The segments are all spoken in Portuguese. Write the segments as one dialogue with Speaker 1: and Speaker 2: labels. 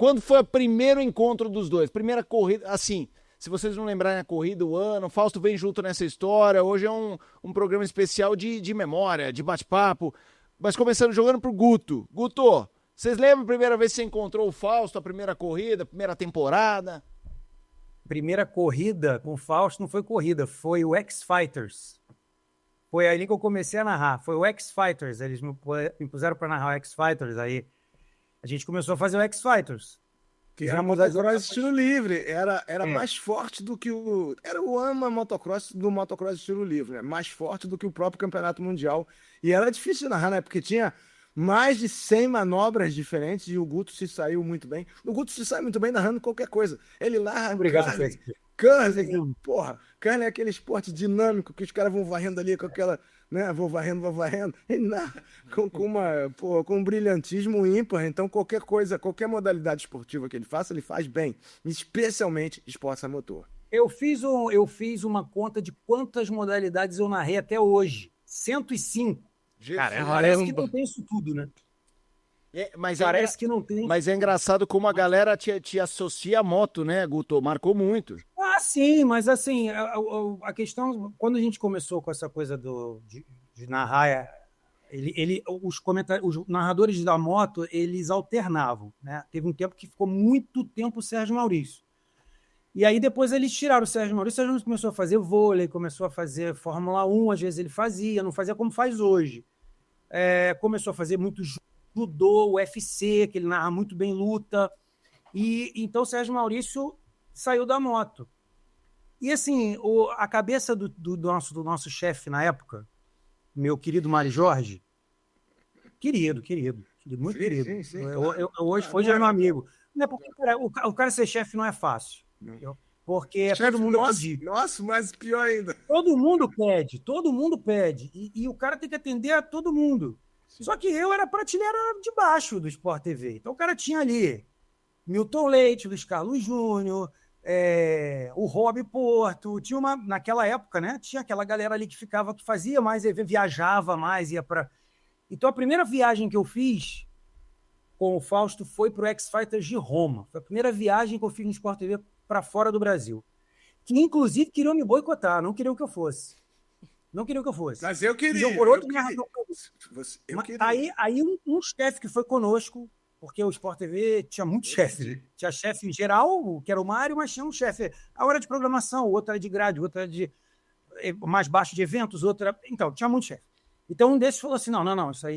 Speaker 1: Quando foi o primeiro encontro dos dois? Primeira corrida, assim, se vocês não lembrarem a corrida, o ano, o Fausto vem junto nessa história. Hoje é um programa especial de memória, de bate-papo. Mas começando jogando pro Guto. Guto, vocês lembram a primeira vez que você encontrou o Fausto, a primeira corrida, a primeira temporada?
Speaker 2: Primeira corrida com o Fausto não foi corrida, foi o X-Fighters. Foi ali que eu comecei a narrar. Foi o X-Fighters. Eles me puseram para narrar o X-Fighters. Aí a gente começou a fazer o X-Fighters.
Speaker 3: Que era motocross estilo livre. Era mais forte do que o... Era o AMA motocross do motocross estilo livre, né? Mais forte do que o próprio campeonato mundial. E era difícil de narrar, né? Porque tinha mais de 100 manobras diferentes e o Guto se saiu muito bem. O Guto se sai muito bem narrando qualquer coisa. Ele narra...
Speaker 2: Obrigado,
Speaker 3: curling, porra. Curling é aquele esporte dinâmico que os caras vão varrendo ali com aquela... Né? Vou varrendo. Ele narra com um brilhantismo ímpar. Então, qualquer coisa, qualquer modalidade esportiva que ele faça, ele faz bem. Especialmente esporte a motor.
Speaker 2: Eu fiz uma conta de quantas modalidades eu narrei até hoje. 105. Cara, parece que não tem isso tudo, né?
Speaker 1: Parece que não tem. Mas é engraçado como a galera te associa à moto, né, Guto? Marcou muito.
Speaker 2: Ah, sim, mas assim, a questão, quando a gente começou com essa coisa de narrar, os narradores da moto, eles alternavam, né? Teve um tempo que ficou muito tempo o Sérgio Maurício. E aí depois eles tiraram o Sérgio Maurício. O Sérgio Maurício começou a fazer vôlei, começou a fazer Fórmula 1, às vezes ele fazia, não fazia como faz hoje. Começou a fazer muito judô, UFC, que ele narra muito bem luta. E então o Sérgio Maurício saiu da moto. E assim, a cabeça do nosso chefe na época, meu querido Mário Jorge, querido, muito querido.
Speaker 3: Sim.
Speaker 2: Hoje é meu amigo. Não é porque, cara, o cara ser chefe não é fácil. Porque
Speaker 3: chefe,
Speaker 2: todo mundo pede.
Speaker 3: Nossa, mas pior ainda.
Speaker 2: Todo mundo pede. E o cara tem que atender a todo mundo. Sim. Só que eu era prateleira de baixo do Sport TV. Então o cara tinha ali Milton Leite, Luiz Carlos Júnior, o Rob Porto. Tinha naquela época, né? Tinha aquela galera ali que fazia mais, viajava mais, ia para. Então a primeira viagem que eu fiz com o Fausto foi para o X-Fighters de Roma. Foi a primeira viagem que eu fiz no Sport TV para fora do Brasil. Que, inclusive, queriam me boicotar, não queriam que eu fosse.
Speaker 3: Mas eu queria.
Speaker 2: Aí um chefe que foi conosco, porque o Sport TV tinha muito chefe. Tinha chefe em geral, que era o Mário, mas tinha um chefe. A hora de programação, outra de grade, outra de mais baixo de eventos, outra... Então, tinha muito chefe. Então, um desses falou assim, não, isso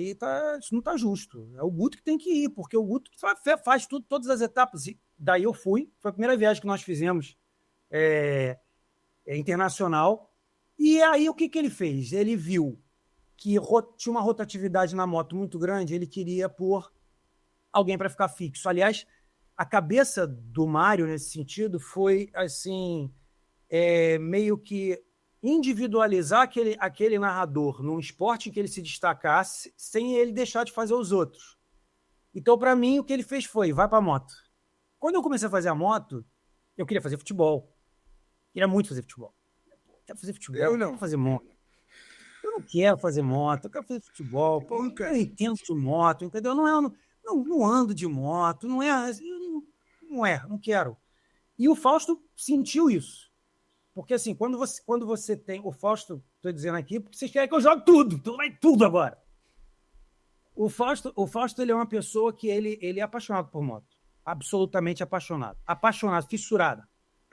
Speaker 2: não está justo. É o Guto que tem que ir, porque o Guto faz tudo, todas as etapas. E daí eu fui. Foi a primeira viagem que nós fizemos internacional. E aí, o que ele fez? Ele viu que tinha uma rotatividade na moto muito grande, ele queria pôr alguém para ficar fixo. Aliás, a cabeça do Mário, nesse sentido, foi, assim, meio que individualizar aquele narrador num esporte em que ele se destacasse sem ele deixar de fazer os outros. Então, para mim, o que ele fez foi, vai para a moto. Quando eu comecei a fazer a moto, eu queria fazer futebol. Queria muito fazer futebol. Quero fazer futebol,
Speaker 3: eu não
Speaker 2: quero fazer moto. Eu não quero fazer moto, eu quero fazer futebol. Pô, eu entendo de moto, entendeu? Não ando de moto, não quero. E o Fausto sentiu isso. Porque, assim, quando você tem... O Fausto, estou dizendo aqui, porque vocês querem que eu jogue tudo. Então vai tudo agora. O Fausto ele é uma pessoa que ele é apaixonado por moto. Absolutamente apaixonado. Apaixonado, fissurado.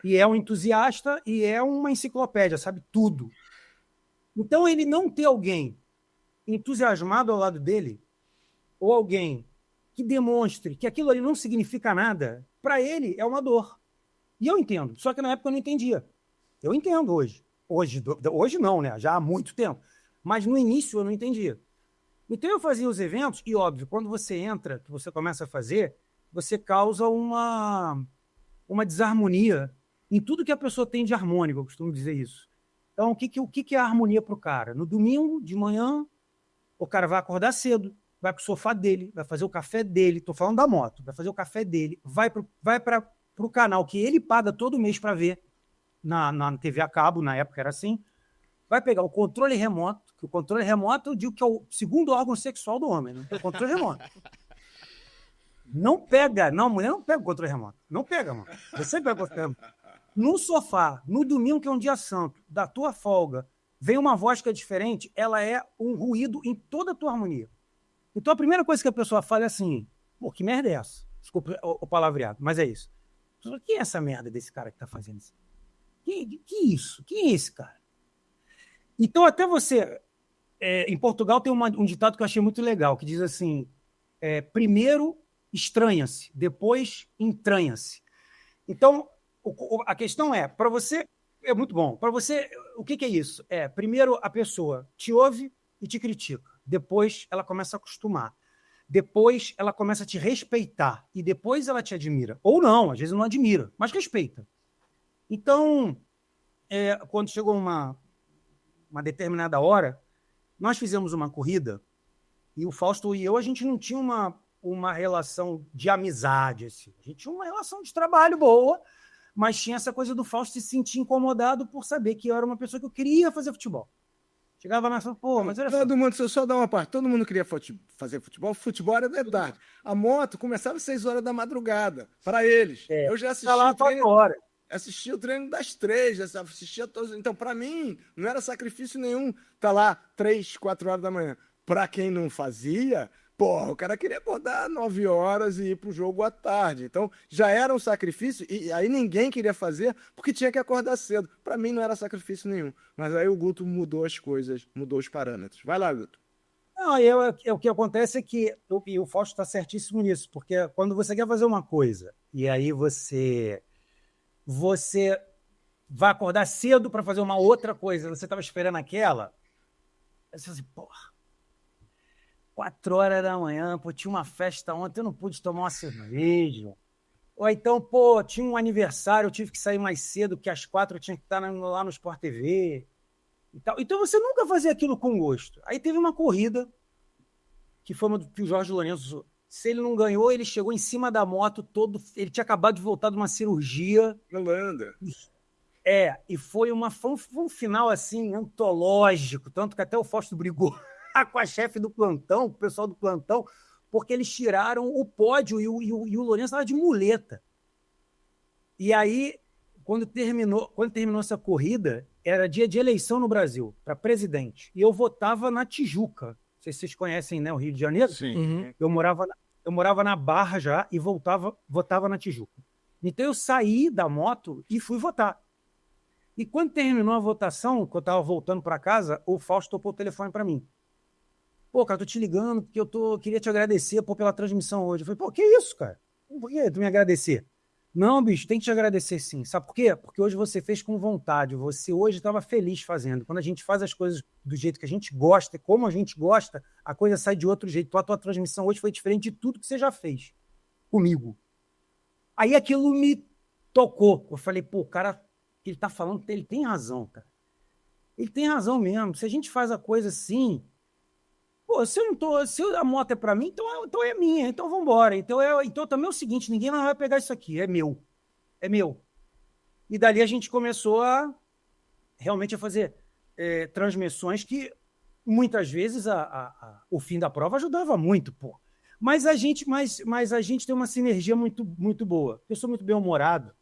Speaker 2: E é um entusiasta e é uma enciclopédia, sabe tudo. Então, ele não ter alguém entusiasmado ao lado dele, ou alguém que demonstre que aquilo ali não significa nada, para ele é uma dor. E eu entendo. Só que na época eu não entendia. Eu entendo hoje. Hoje não, né? Já há muito tempo. Mas no início eu não entendia. Então eu fazia os eventos e, óbvio, quando você entra, que você começa a fazer, você causa uma desarmonia em tudo que a pessoa tem de harmônico, eu costumo dizer isso. Então, o que é a harmonia para o cara? No domingo, de manhã, o cara vai acordar cedo, vai para o sofá dele, vai fazer o café dele, estou falando da moto, vai fazer o café dele, vai para o canal que ele paga todo mês para ver, na TV a cabo, na época era assim, vai pegar o controle remoto, que o controle remoto eu digo que é o segundo órgão sexual do homem, né? O controle remoto. Não pega. Não, a mulher não pega o controle remoto. Não pega, mano. Você pega o controle remoto. No sofá, no domingo, que é um dia santo, da tua folga, vem uma voz que é diferente, ela é um ruído em toda a tua harmonia. Então a primeira coisa que a pessoa fala é assim, pô, que merda é essa? Desculpa o palavreado, mas é isso. Que é essa merda desse cara que tá fazendo isso? Que isso? Quem é esse cara? Então até você... em Portugal tem um ditado que eu achei muito legal, que diz assim, primeiro estranha-se, depois entranha-se. Então, a questão é, para você, é muito bom, para você, o que é isso? Primeiro a pessoa te ouve e te critica, depois ela começa a acostumar, depois ela começa a te respeitar, e depois ela te admira. Ou não, às vezes não admira, mas respeita. Então, quando chegou uma determinada hora, nós fizemos uma corrida e o Fausto e eu, a gente não tinha uma relação de amizade. Assim. A gente tinha uma relação de trabalho boa, mas tinha essa coisa do Fausto se sentir incomodado por saber que eu era uma pessoa que eu queria fazer futebol. Chegava lá e falava, pô, mas olha
Speaker 3: todo mundo, só dar uma parte, todo mundo queria fazer futebol era de tarde. A moto começava às 6 horas da madrugada, para eles. Eu já assisti
Speaker 2: lá 4 horas.
Speaker 3: Assisti o treino das 3, já assistia todos. Então, para mim, não era sacrifício nenhum tá lá 3, 4 horas da manhã. Para quem não fazia, porra, o cara queria acordar 9 horas e ir pro jogo à tarde. Então, já era um sacrifício e aí ninguém queria fazer porque tinha que acordar cedo. Para mim, não era sacrifício nenhum. Mas aí o Guto mudou as coisas, mudou os parâmetros. Vai lá, Guto.
Speaker 2: Não, o que acontece é que o Fausto está certíssimo nisso, porque quando você quer fazer uma coisa e aí você vai acordar cedo para fazer uma outra coisa, você estava esperando aquela, você assim, porra, 4 horas da manhã, pô, tinha uma festa ontem, eu não pude tomar uma cerveja. Ou então, pô, tinha um aniversário, eu tive que sair mais cedo, que às 4 eu tinha que estar lá no Sport TV. E tal. Então você nunca fazia aquilo com gosto. Aí teve uma corrida, que foi uma que o Jorge Lourenço, se ele não ganhou, ele chegou em cima da moto todo, ele tinha acabado de voltar de uma cirurgia.
Speaker 3: Holanda.
Speaker 2: E foi um final assim, antológico, tanto que até o Fausto brigou com a chefe do plantão, com o pessoal do plantão, porque eles tiraram o pódio e o Lourenço estava de muleta. E aí, quando terminou essa corrida, era dia de eleição no Brasil, para presidente. E eu votava na Tijuca. Não sei se vocês conhecem, né, o Rio de Janeiro.
Speaker 1: Sim.
Speaker 2: Uhum. Eu morava na Barra já e votava na Tijuca. Então eu saí da moto e fui votar. E quando terminou a votação, que eu estava voltando para casa, o Fausto topou o telefone para mim. Pô, cara, tô te ligando porque queria te agradecer pela transmissão hoje. Eu falei, pô, que isso, cara? Por que tu me agradecer? Não, bicho, tem que te agradecer sim. Sabe por quê? Porque hoje você fez com vontade. Você hoje estava feliz fazendo. Quando a gente faz as coisas do jeito que a gente gosta, como a gente gosta, a coisa sai de outro jeito. A tua transmissão hoje foi diferente de tudo que você já fez comigo. Aí aquilo me tocou. Eu falei, pô, o cara que ele tá falando, ele tem razão, cara. Ele tem razão mesmo. Se a gente faz a coisa assim... Pô, se a moto é para mim, então é minha, então vamos embora. Então também é o seguinte, ninguém mais vai pegar isso aqui, é meu. E dali a gente começou realmente a fazer transmissões que muitas vezes o fim da prova ajudava muito, pô. Mas a gente tem uma sinergia muito, muito boa. Eu sou muito bem-humorado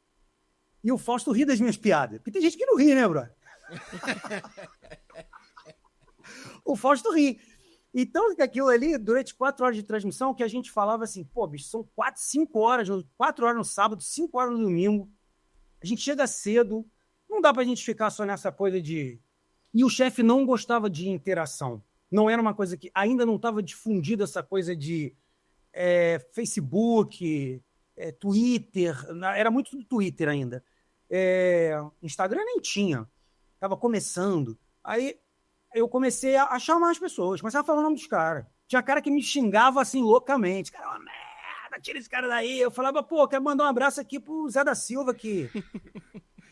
Speaker 2: e o Fausto ri das minhas piadas. Porque tem gente que não ri, né, brother? O Fausto ri. Então, aquilo ali, durante 4 horas de transmissão, que a gente falava assim, pô, bicho, são 4 horas no sábado, 5 horas no domingo, a gente chega cedo, não dá pra gente ficar só nessa coisa de... E o chefe não gostava de interação, não era uma coisa que... Ainda não estava difundida essa coisa de Facebook, Twitter, era muito do Twitter ainda. Instagram nem tinha, estava começando. Aí... eu comecei a chamar as pessoas, comecei a falar o nome dos caras. Tinha cara que me xingava assim loucamente. Cara, uma merda, tira esse cara daí. Eu falava, pô, quero mandar um abraço aqui pro Zé da Silva, que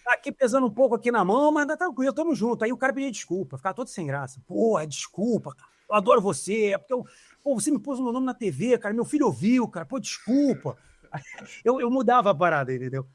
Speaker 2: tá aqui pesando um pouco aqui na mão, mas tá tranquilo, tamo junto. Aí o cara pedia desculpa, ficava todo sem graça. Pô, desculpa, cara, eu adoro você, é porque você me pôs o meu nome na TV, cara, meu filho ouviu, cara, pô, desculpa. Eu mudava a parada, entendeu?